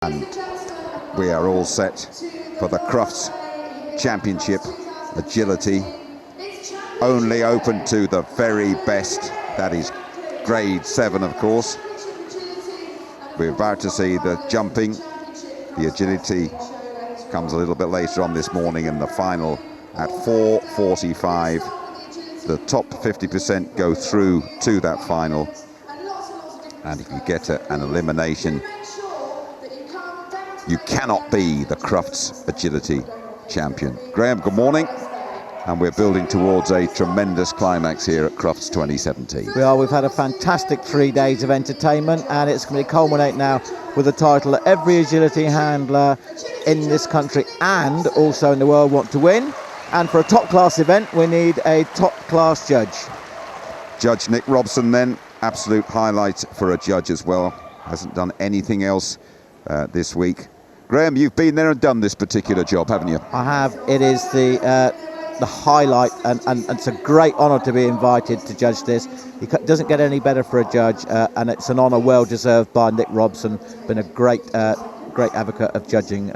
And we are all set for the Crufts Championship. Agility, only open to the very best. That is grade 7, of course. We're about to see the jumping. The agility comes a little bit later on this morning in the final at 4:45. The top 50% go through to that final. And if you get an elimination, you cannot be the Crufts Agility champion. Graham, good morning. And we're building towards a tremendous climax here at Crufts 2017. We are. We've had a fantastic 3 days of entertainment, and it's going to culminate now with the title that every agility handler in this country and also in the world want to win. And for a top-class event, we need a top-class judge. Judge Nick Robson, then, absolute highlight for a judge as well. Hasn't done anything else this week. Graham, you've been there and done this particular job, haven't you? I have. It is the highlight, and it's a great honour to be invited to judge this. It doesn't get any better for a judge, and it's an honour well deserved by Nick Robson. Been a great advocate of judging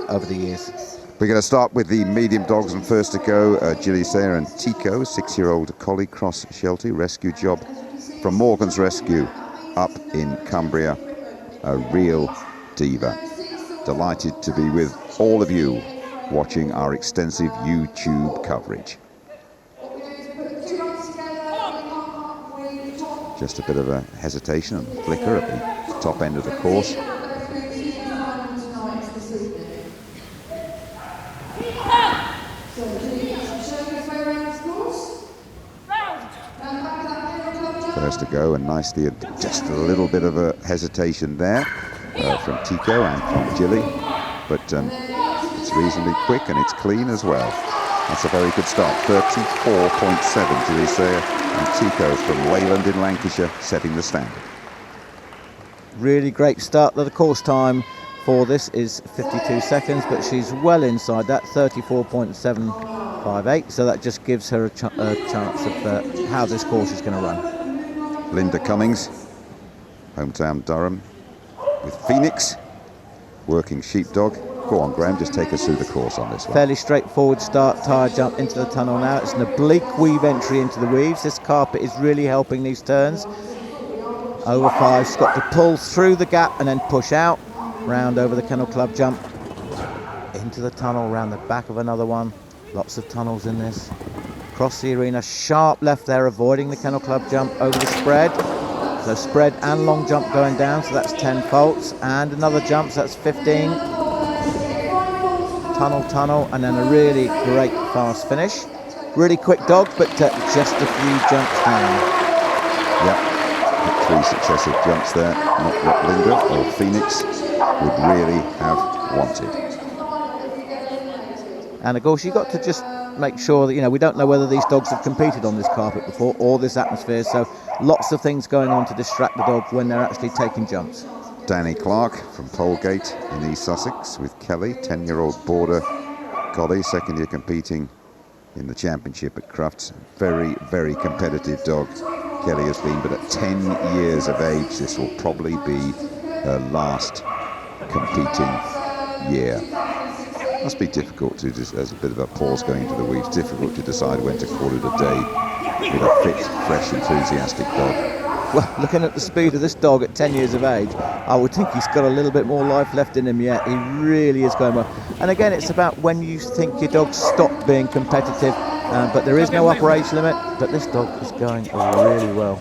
over the years. We're going to start with the medium dogs, and first to go, Gilly Sayer and Tico, 6-year-old collie cross Sheltie, rescue job from Morgan's Rescue up in Cumbria. A real diva. Delighted to be with all of you watching our extensive YouTube coverage. Just a bit of a hesitation and flicker at the top end of the course. First to go, and nicely, just a little bit of a hesitation there from Tico and from Gilly, but it's reasonably quick and it's clean as well. That's a very good start. 34.7 Gilly Sayer and Tico from Leyland in Lancashire setting the standard. Really great start. The course time for this is 52 seconds, but she's well inside that, 34.758, so that just gives her a chance of how this course is going to run. Linda Cummings, hometown Durham, with Phoenix, working sheepdog. Go on, Graham, just take us through the course on this one. Fairly straightforward start, tyre jump into the tunnel now. It's an oblique weave entry into the weaves. This carpet is really helping these turns. Over 5, she's got to pull through the gap and then push out. Round over the Kennel Club jump. Into the tunnel, round the back of another one. Lots of tunnels in this. Across the arena, sharp left there, avoiding the Kennel Club jump over the spread. So spread and long jump going down, so that's 10 faults. And another jump, so that's 15. Tunnel, and then a really great fast finish. Really quick dog, but just a few jumps down. Yep, 3 successive jumps there. Not what Linda or Phoenix would really have wanted. And of course, you've got to just make sure that, we don't know whether these dogs have competed on this carpet before or this atmosphere, so lots of things going on to distract the dog when they're actually taking jumps. Danny Clark from Polegate in East Sussex with Kelly, 10-year-old border collie, second year competing in the championship at Crufts. Very, very competitive dog Kelly has been, but at 10 years of age, this will probably be her last competing year. Must be difficult to, just as a bit of a pause going into the weeks, difficult to decide when to call it a day with a fit, fresh, enthusiastic dog. Well, looking at the speed of this dog at 10 years of age, I would think he's got a little bit more life left in him yet. He really is going well. And again, it's about when you think your dog stopped being competitive, but there is no upper age limit, but this dog is going really well.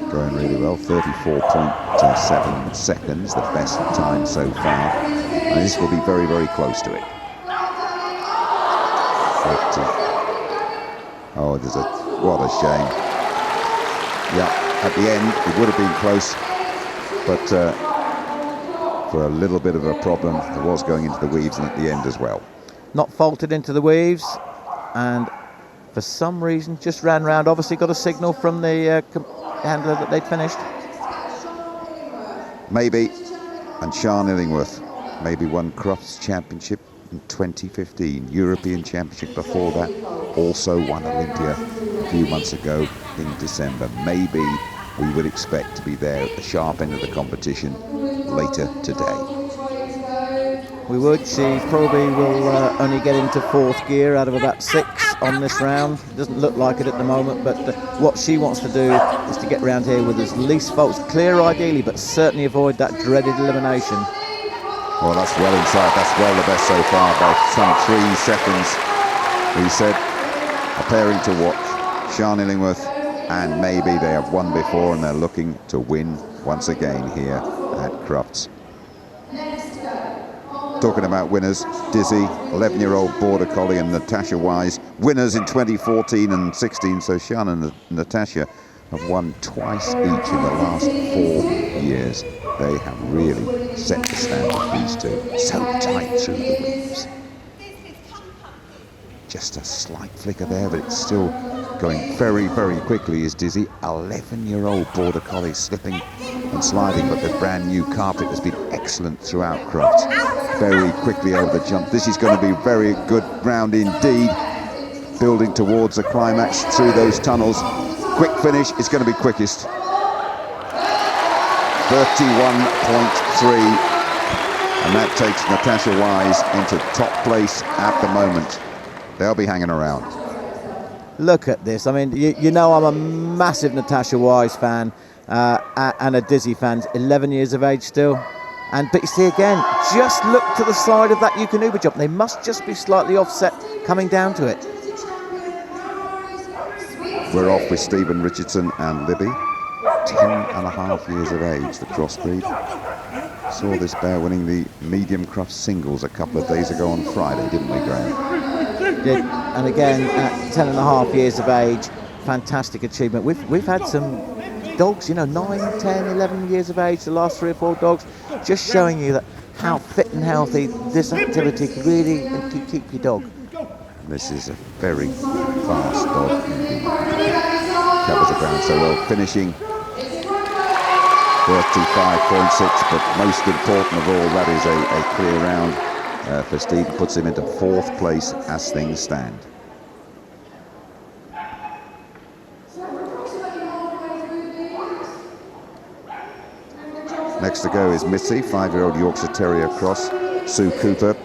Going really well, 34.7 seconds, the best time so far. And this will be very, very close to it. But, what a shame. Yeah, at the end, it would have been close, but for a little bit of a problem, it was going into the weaves and at the end as well. Not faulted into the weaves, and for some reason just ran round, obviously got a signal from the handler that they'd finished. Maybe, and Sian Illingworth, maybe won Crufts Championship in 2015, European Championship before that, also won Olympia a few months ago in December. Maybe we would expect to be there at the sharp end of the competition later today. We would. She probably will only get into 4th gear out of about 6 on this round. Doesn't look like it at the moment, but what she wants to do is to get round here with as least faults, clear ideally, but certainly avoid that dreaded elimination. Well, that's well inside. That's well the best so far by some 3 seconds. We said a pairing to watch, Sean Illingworth, and maybe they have won before and they're looking to win once again here at Crufts. Talking about winners, Dizzy, 11-year-old Border Collie, and Natasha Wise, winners in 2014 and 16. So Sean and Natasha have won twice each in the last 4 years. They have really set the standard, these two. So tight through the wings. Just a slight flicker there, but it's still going very, very quickly is Dizzy. 11-year-old Border Collie slipping and sliding, but the brand new carpet has been excellent throughout Crufts. Very quickly over the jump. This is going to be a very good round indeed. Building towards a climax through those tunnels. Quick finish is going to be quickest. 31.3, and that takes Natasha Wise into top place at the moment. They'll be hanging around. Look at this. I mean, you know I'm a massive Natasha Wise fan and a Dizzy fan. 11 years of age still. But you see again, just look to the side of that Eukanuba jump. They must just be slightly offset coming down to it. We're off with Stephen Richardson and Libby. 10.5 years of age, the crossbreed. Saw this bear winning the medium Crufts singles a couple of days ago on Friday, didn't we, Graham? Did. And again, at 10.5 years of age, fantastic achievement. We've had some dogs, you know, 9, 10, 11 years of age, the last 3 or 4 dogs, just showing you that how fit and healthy this activity can really keep your dog. This is a very fast dog indeed. Covers the ground so well, finishing 35.6, but most important of all, that is a clear round for Steve. Puts him into 4th place as things stand. Next to go is Missy, 5-year-old Yorkshire Terrier cross, Sue Cooper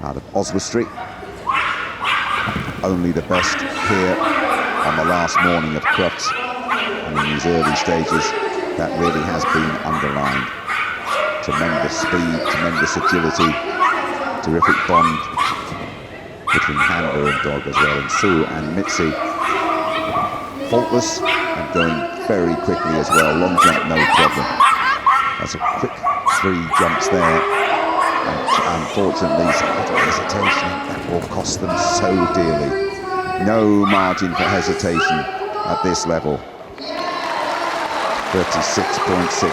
out of Oswestry. Only the best here on the last morning of Crufts, and in these early stages that really has been underlined. Tremendous speed, tremendous agility, terrific bond between handler and dog as well, and Sue and Mitzi faultless and going very quickly as well. Long jump, no problem. That's a quick 3 jumps there, and unfortunately some little hesitation that will cost them so dearly. No margin for hesitation at this level. 36.6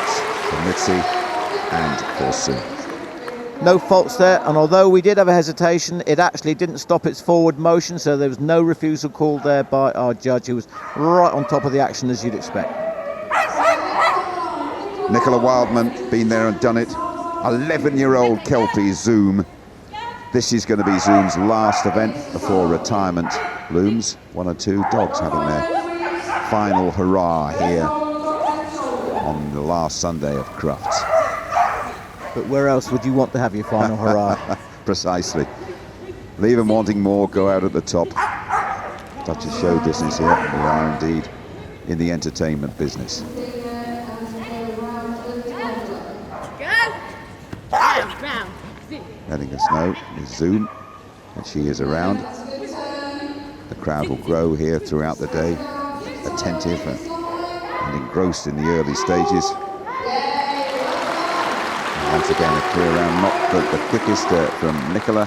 for Mitzi and for Sue. No faults there, and although we did have a hesitation, it actually didn't stop its forward motion, so there was no refusal called there by our judge, who was right on top of the action as you'd expect. Nicola Wildman, been there and done it. 11-year-old Kelpie Zoom. This is going to be Zoom's last event before retirement looms. 1 or 2 dogs having their final hurrah here on the last Sunday of Crufts. But where else would you want to have your final hurrah? Precisely. Leave them wanting more, go out at the top. Touch of show business here, and we are indeed in the entertainment business. Letting us know is Zoom, and she is around. The crowd will grow here throughout the day, attentive and engrossed in the early stages. And once again, a clear round, not the quickest from Nicola,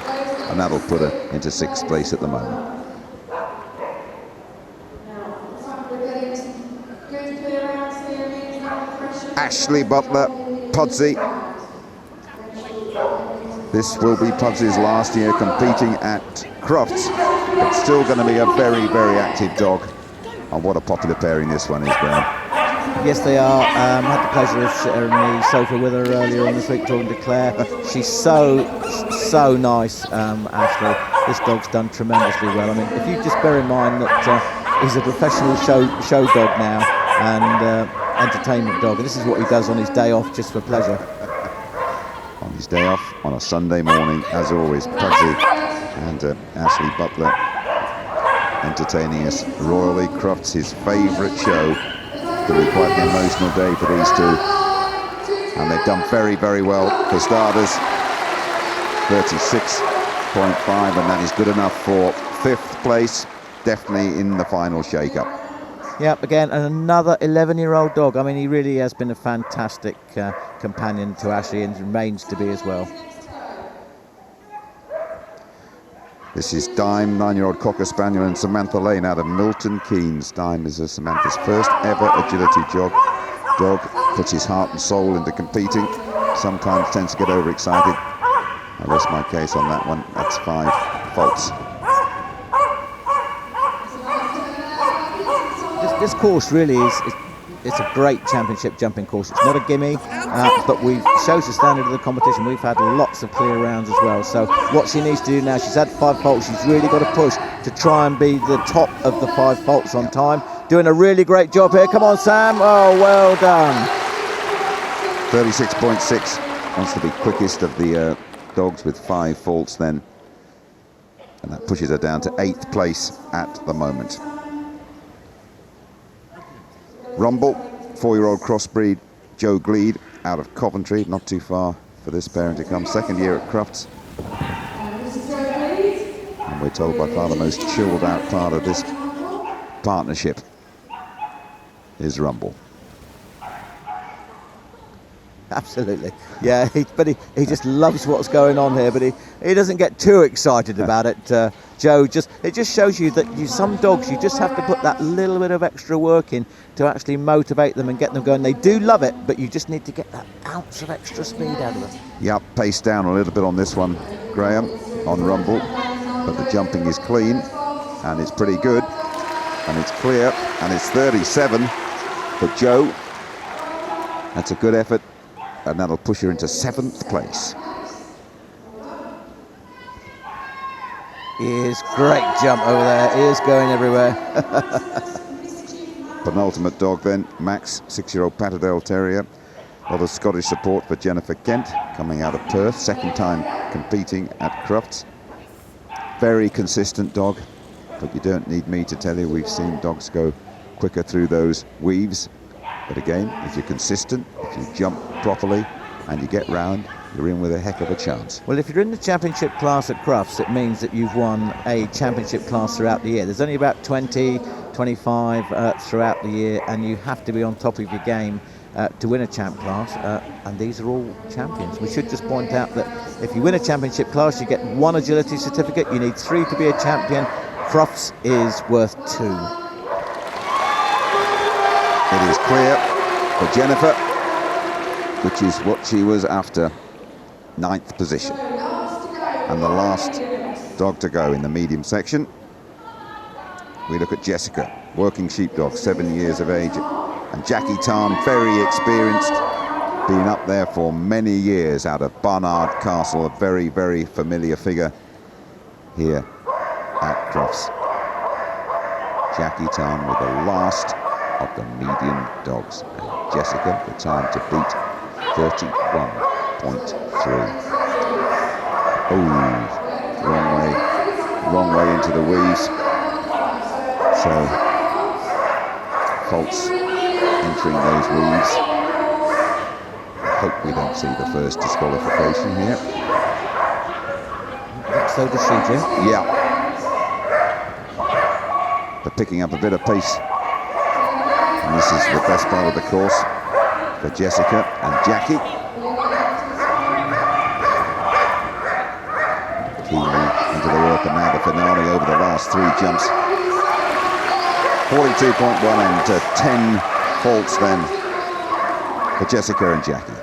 and that'll put her into 6th place at the moment. Ashley Butler, Pudsey. This will be Pudsy's last year competing at Crufts. It's still going to be a very, very active dog. And what a popular pairing this one is, Graham. Yes, they are. Had the pleasure of sharing the sofa with her earlier on this week, talking to Claire. She's so nice, Ashley. This dog's done tremendously well. I mean, if you just bear in mind that he's a professional show dog now and entertainment dog, and this is what he does on his day off just for pleasure. On his day off on a Sunday morning, as always. Pugsy and Ashley Butler entertaining us royally. Crufts, his favourite show. It's going to be quite an emotional day for these two. And they've done very, very well for starters. 36.5, and that is good enough for 5th place, definitely in the final shake-up. Yep, again, another 11-year-old dog. I mean, he really has been a fantastic companion to Ashley and remains to be as well. This is Dime, 9-year-old Cocker Spaniel, and Samantha Lane out of Milton Keynes. Dime is Samantha's first ever agility dog. Puts his heart and soul into competing. Sometimes tends to get overexcited. I rest my case on that one. That's 5 faults. This course really it's a great championship jumping course. It's not a gimme, but shows the standard of the competition. We've had lots of clear rounds as well. So what she needs to do now, she's had 5 faults. She's really got to push to try and be the top of the 5 faults on time. Doing a really great job here. Come on, Sam. Oh, well done. 36.6. Wants to be quickest of the dogs with 5 faults then. And that pushes her down to 8th place at the moment. Rumble, 4-year-old crossbreed, Joe Gleed out of Coventry, not too far for this parent to come. 2nd year at Crufts. And we're told by far the most chilled out part of this partnership is Rumble. Absolutely, yeah. But he just loves what's going on here. But he doesn't get too excited about it. Joe, it just shows you that some dogs you just have to put that little bit of extra work in to actually motivate them and get them going. They do love it, but you just need to get that ounce of extra speed out of them. Yep, pace down a little bit on this one, Graham, on Rumble, but the jumping is clean and it's pretty good and it's clear and it's 37 for Joe. That's a good effort. And that'll push her into 7th place. He is great jump over there. He is going everywhere. Penultimate dog then, Max, 6-year-old Patterdale Terrier. A lot of Scottish support for Jennifer Kent, coming out of Perth. 2nd time competing at Crufts. Very consistent dog, but you don't need me to tell you. We've seen dogs go quicker through those weaves. But again, if you're consistent, if you jump properly and you get round, you're in with a heck of a chance. Well, if you're in the championship class at Crufts, it means that you've won a championship class throughout the year. There's only about 20, 25 throughout the year, and you have to be on top of your game to win a champ class, and these are all champions. We should just point out that if you win a championship class, you get 1 agility certificate. You need 3 to be a champion. Crufts is worth 2. It is clear for Jennifer, which is what she was after, 9th position. And the last dog to go in the medium section, we look at Jessica, working sheepdog, 7 years of age. And Jacqui Tarn, very experienced, been up there for many years out of Barnard Castle, a very, very familiar figure here at Crufts. Jacqui Tarn with the last of the medium dogs, and Jessica the time to beat 31.3. Oh, wrong way into the weaves. So faults entering those weaves. I hope we don't see the first disqualification here. So does she, Jim? Yeah. They're picking up a bit of pace. And this is the best part of the course for Jessica and Jacqui. Keenly into the work, and now the finale over the last 3 jumps. 42.1 and 10 faults then for Jessica and Jacqui.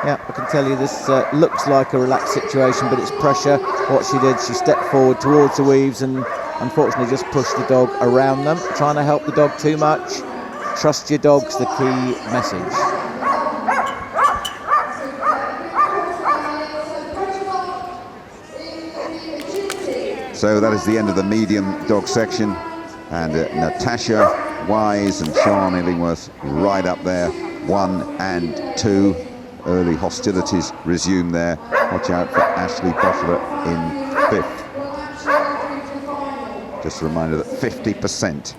Yeah, I can tell you this looks like a relaxed situation, but it's pressure. What she did, she stepped forward towards the weaves and unfortunately just pushed the dog around them, trying to help the dog too much. Trust your dog's the key message. So that is the end of the medium dog section, and Natasha Wise and Sean Illingworth right up there, 1 and 2. Early hostilities resume there Watch out for Ashley Butler in 5th. Just a reminder that 50%,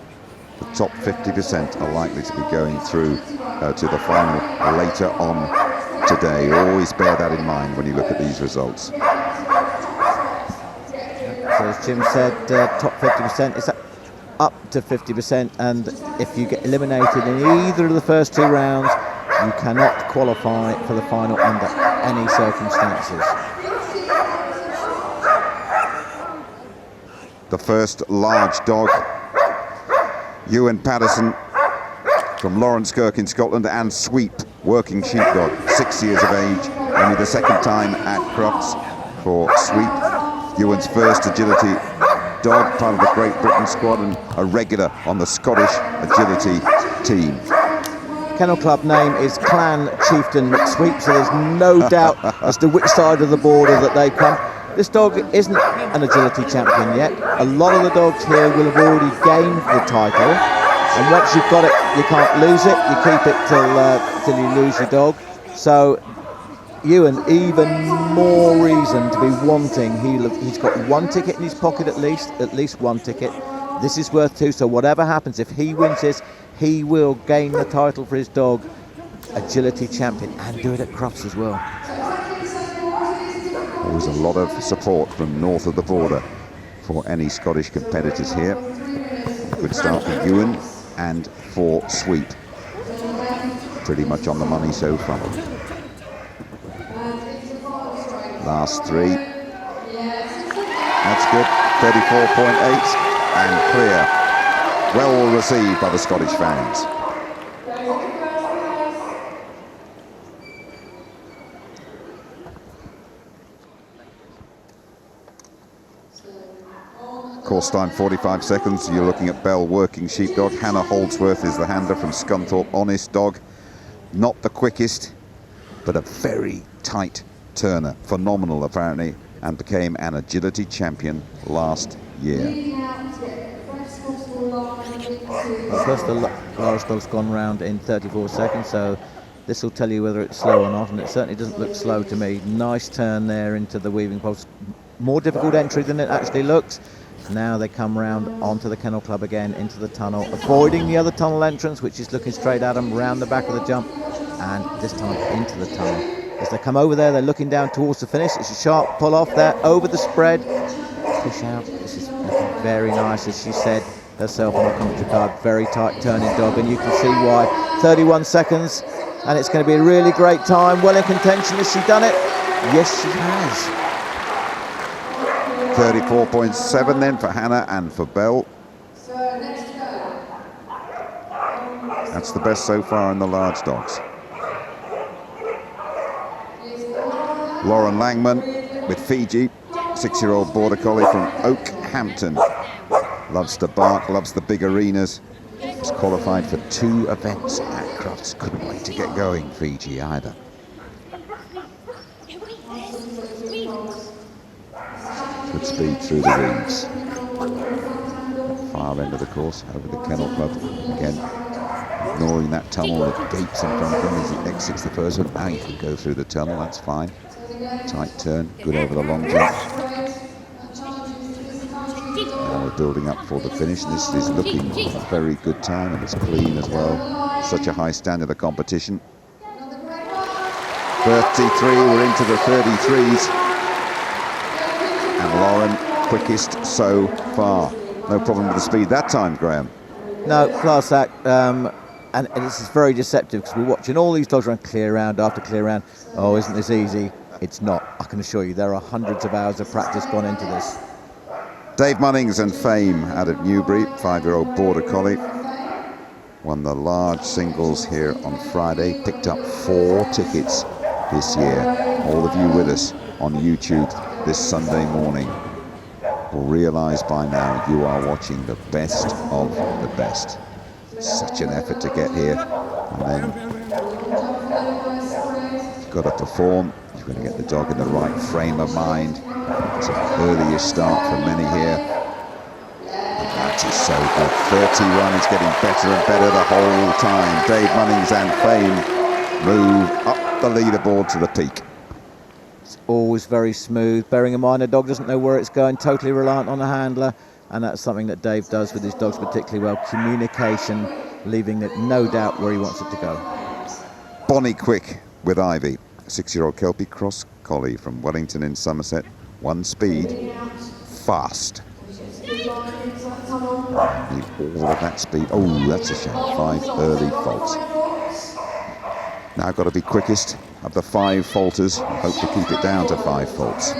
the top 50% are likely to be going through to the final later on today. Always bear that in mind when you look at these results. So as Jim said, top 50% is up to 50%, and if you get eliminated in either of the first 2 rounds, you cannot qualify for the final under any circumstances. The first large dog, Ewan Patterson from Lawrence Kirk in Scotland, and Sweep, working sheepdog, 6 years of age, only the second time at Crufts for Sweep. Ewan's first agility dog, part of the Great Britain squad and a regular on the Scottish agility team. Kennel Club name is Clan Chieftain Macsweep, so there's no doubt as to which side of the border that they come. This dog isn't an agility champion yet. A lot of the dogs here will have already gained the title, and once you've got it, you can't lose it. You keep it till you lose your dog. So Ewan, even more reason to be wanting. He's got 1 ticket in his pocket at least 1 ticket. This is worth 2, so whatever happens, if he wins this, he will gain the title for his dog, agility champion, and do it at Crufts as well. Always a lot of support from north of the border for any Scottish competitors here. Good start for Ewan and for Sweep. Pretty much on the money so far. Last 3. That's good. 34.8 and clear. Well received by the Scottish fans. Course time 45 seconds. You're looking at Bell, working sheepdog. Hannah Holdsworth is the handler from Scunthorpe, honest dog. Not the quickest, but a very tight turner. Phenomenal apparently, and became an agility champion last year. Well, first the large dog's gone round in 34 seconds, so this will tell you whether it's slow or not, and it certainly doesn't look slow to me. Nice turn there into the weaving post. More difficult entry than it actually looks. Now they come round onto the Kennel Club again, into the tunnel, avoiding the other tunnel entrance, which is looking straight at them, round the back of the jump, and this time into the tunnel. As they come over there, they're looking down towards the finish. It's a sharp pull off there, over the spread, push out. This is looking very nice, as she said herself on the commentary card. Very tight turning dog, and you can see why. 31 seconds, and it's going to be a really great time. Well in contention. Has she done it? Yes, she has. 34.7 then for Hannah and for Bell. That's the best so far in the large dogs. Lauren Langman with Fiji, 6-year-old border collie from Oakhampton. Loves to bark, loves the big arenas. Was qualified for 2 events at Crufts. Couldn't wait to get going, Fiji, either. Good speed through the reeds. Far end of the course, over the Kennel Club again. Ignoring that tunnel that gapes in front of him as he exits the first one. Now you can go through the tunnel, that's fine. Tight turn, good over the long jump. Now we're building up for the finish. This is looking a very good time, and it's clean as well. Such a high standard of competition. 33, we're into the 33s. And Lauren, quickest so far. No problem with the speed that time, Graham. No, class act. And this is very deceptive because we're watching all these dogs run clear round after clear round. Oh, isn't this easy? It's not. I can assure you there are hundreds of hours of practice gone into this. Dave Munnings and Fame out of Newbury, 5-year-old border collie. Won the large singles here on Friday. Picked up 4 tickets this year. All of you with us on YouTube this Sunday morning will realise by now you are watching the best of the best. Such an effort to get here, and then you've got to perform. You've got to get the dog in the right frame of mind. It's an earlier start for many here, and that is so good. 31 is getting better and better the whole time. Dave Munnings and Fame move up the leaderboard to the peak. It's always very smooth. Bearing in mind the dog doesn't know where it's going, totally reliant on the handler, and that's something that Dave does with his dogs particularly well. Communication, leaving it no doubt where he wants it to go. Bonnie Quick with Ivy, a 6-year-old Kelpie cross collie from Wellington in Somerset. 1 speed, fast. Need all of that speed. Oh, that's a shame. 5 early faults. Now got to be quickest of the 5 faulters. Hope to keep it down to 5 faults.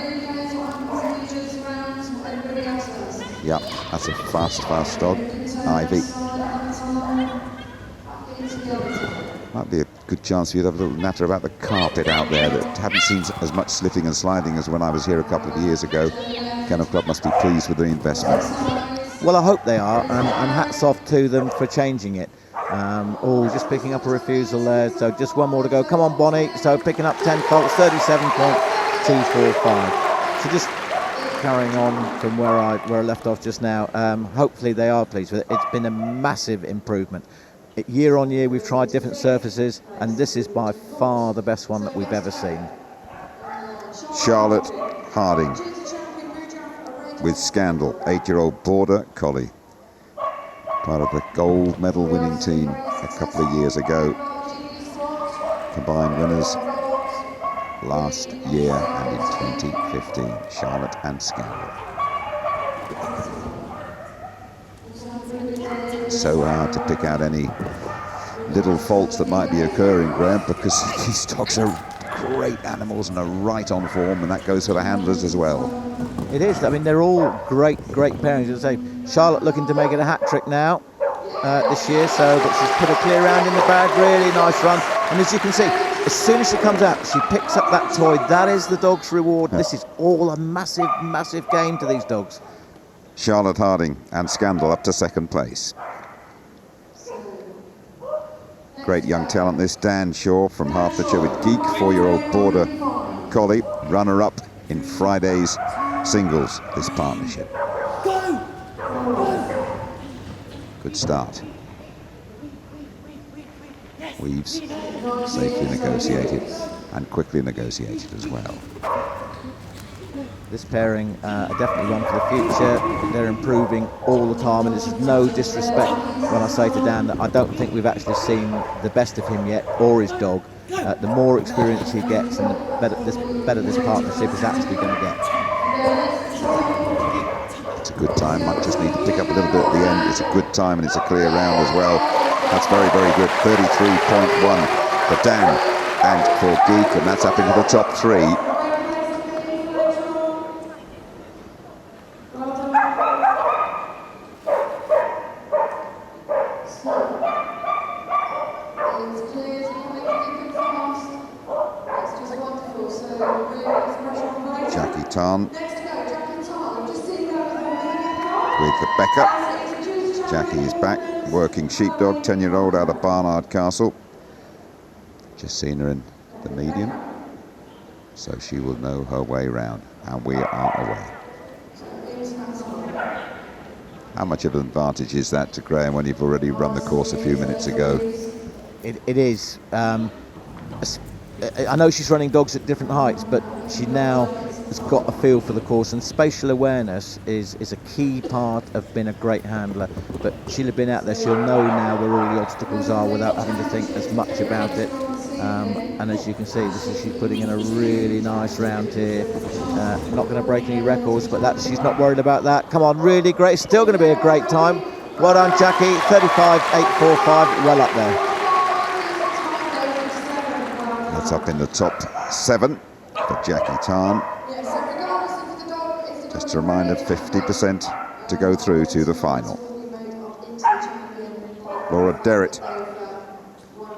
Yep, that's a fast dog. Ivy. Might be a good chance for you to have a little natter about the carpet out there that haven't seen as much slipping and sliding as when I was here a couple of years ago. Kennel Club must be pleased with the investment. Well, I hope they are, and hats off to them for changing it. Just picking up a refusal there, so just 1 more to go. Come on, Bonnie. So picking up 10 faults, 37.245. So just carrying on from where I left off just now. Hopefully they are pleased with it. It's been a massive improvement. Year on year, we've tried different surfaces, and this is by far the best one that we've ever seen. Charlotte Harding with Scandal, 8-year-old border collie, part of the gold medal winning team a couple of years ago. Combined winners last year and in 2015, Charlotte and Scandal. So hard to pick out any little faults that might be occurring, Graham, because these dogs are great animals and are right on form, and that goes for the handlers as well. It is. I mean, they're all great pairings. As I say, Charlotte looking to make it a hat-trick now this year, but she's put a clear round in the bag. Really nice run. And as you can see, as soon as she comes out, she picks up that toy. That is the dog's reward. Yeah. This is all a massive game to these dogs. Charlotte Harding and Scandal up to 2nd place. Great young talent this, Dan Shaw from Hertfordshire with Geek, 4-year-old border collie, runner-up in Friday's singles, this partnership. Good start. Weaves, safely negotiated and quickly negotiated as well. This pairing are definitely one for the future. They're improving all the time, and it's no disrespect when I say to Dan that I don't think we've actually seen the best of him yet, or his dog. The more experience he gets, and the better this partnership is actually going to get. It's a good time. Might just need to pick up a little bit at the end. It's a good time, and it's a clear round as well. That's very good. 33.1 for Dan and for Geek, and that's up into the top 3. Jacqui with the Becker. Jacqui is back, working sheepdog, 10-year-old out of Barnard Castle. Just seen her in the medium, so she will know her way round, and we are away. How much of an advantage is that to Graham when you've already run the course a few minutes ago? It is. I know she's running dogs at different heights, but she now has got a feel for the course, and spatial awareness is a key part of being a great handler. But she'll have been out there, she'll know now where all the obstacles are without having to think as much about it. And as you can see, she's putting in a really nice round here. Not going to break any records, but she's not worried about that. Come on, really great. Still going to be a great time. Well done, Jacqui. 35.845, well up there. That's up in the top 7 for Jacqui Tarn. Just a reminder, 50% to go through to the final. Laura Derritt,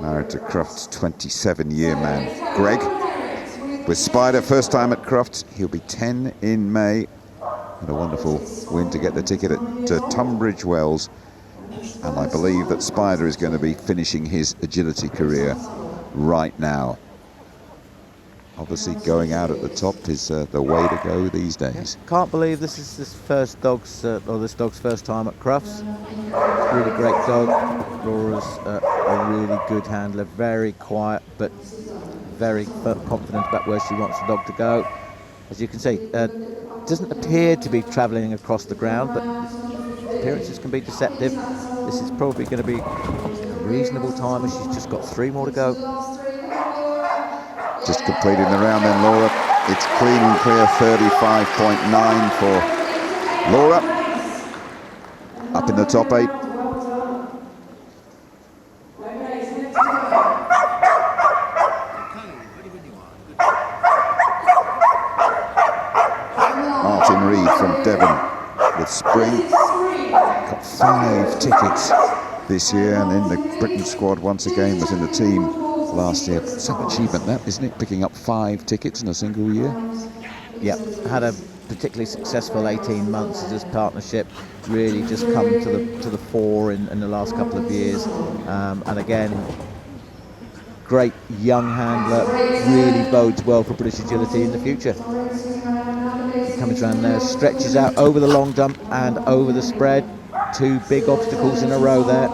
married to Crufts' 27-year man Greg. With Spider, first time at Crufts, he'll be 10 in May. And a wonderful win to get the ticket to Tunbridge Wells. And I believe that Spider is going to be finishing his agility career right now. Obviously, going out at the top is the way to go these days. Can't believe this is this dog's first time at Crufts. Really great dog. Laura's a really good handler, very quiet, but very confident about where she wants the dog to go. As you can see, doesn't appear to be travelling across the ground, but appearances can be deceptive. This is probably going to be a reasonable time, as she's just got 3 more to go. Just completing the round then, Laura. It's clean and clear, 35.9 for Laura. Up in the top 8. Martin Reed from Devon with Spring. Got 5 tickets this year, and in the Britain squad once again, was in the team last year. Some achievement that, isn't it? Picking up 5 tickets in a single year. Yep, had a particularly successful 18 months as this partnership. Really just come to the fore in the last couple of years. And again, great young handler, really bodes well for British agility in the future. Comes around there, stretches out over the long jump and over the spread. 2 big obstacles in a row there.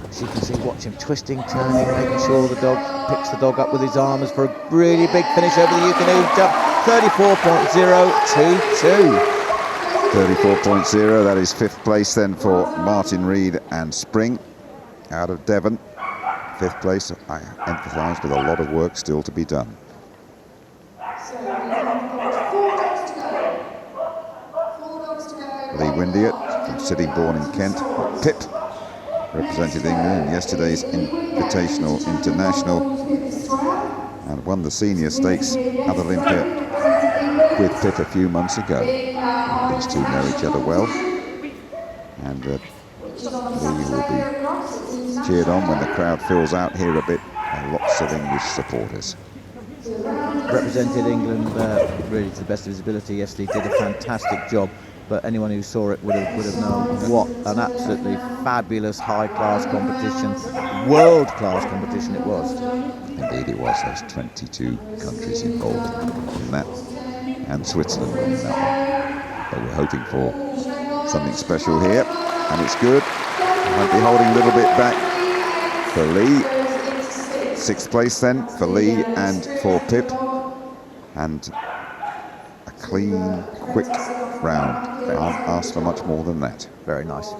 As you can see, watch him twisting, turning, making sure the dog picks the dog up with his arms for a really big finish over the Yukonoo jump. 34.022. 34.0, that is 5th place then for Martin Reed and Spring out of Devon. 5th place, I emphasise, with a lot of work still to be done. Lee Windiot from Sittingbourne in Kent. Pip represented England in yesterday's Invitational International and won the senior stakes at Olympia with Pip a few months ago. These two know each other well, and Lee will be cheered on when the crowd fills out here a bit, and lots of English supporters. Represented England really to the best of his ability yesterday, did a fantastic job. But anyone who saw it would have known what an absolutely fabulous high-class competition, world-class competition it was. Indeed it was. There's 22 countries involved in that, and Switzerland won that one. But we're hoping for something special here, and it's good. Might be holding a little bit back for Lee. 6th place then for Lee and for Pip, and a clean, quick round. They aren't asked for much more than that. Very nice.